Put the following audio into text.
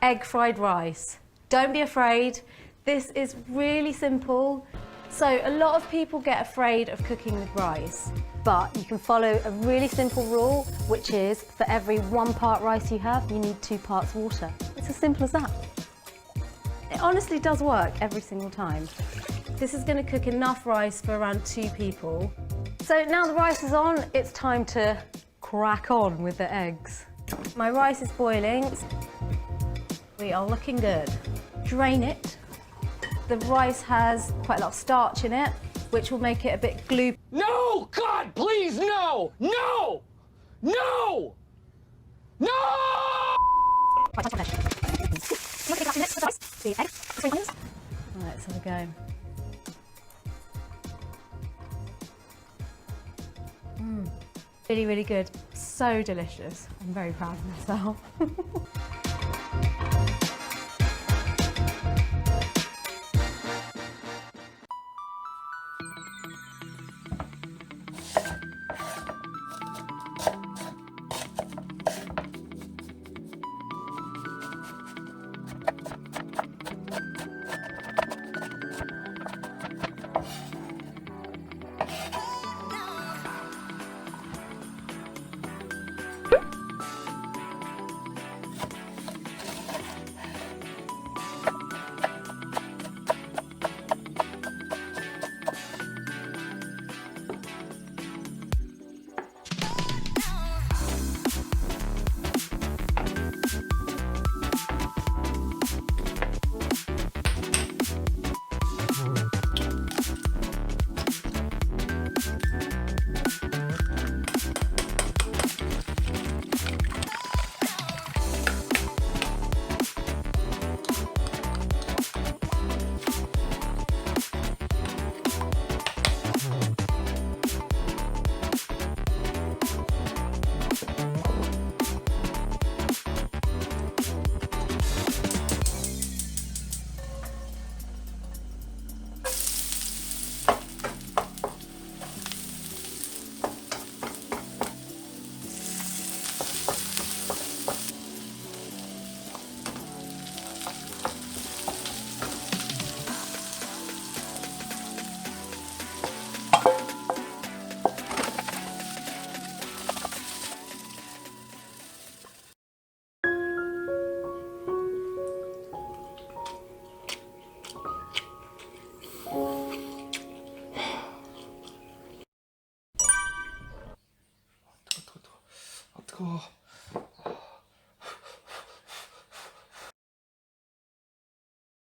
egg fried rice. Don't be afraid. This is really simple. So a lot of people get afraid of cooking with rice, but you can follow a really simple rule, which is for every 1 part rice you have, you need 2 parts water. It's as simple as that. It honestly does work every single time. This is going to cook enough rice for around 2 people. So now the rice is on, it's time to crack on with the eggs. My rice is boiling. We are looking good. Drain it. The rice has quite a lot of starch in it, which will make it a bit gloopy. No! God, please, no! No! No! No! Right, let's have a go. Really, really good. So delicious. I'm very proud of myself. 뜨거워.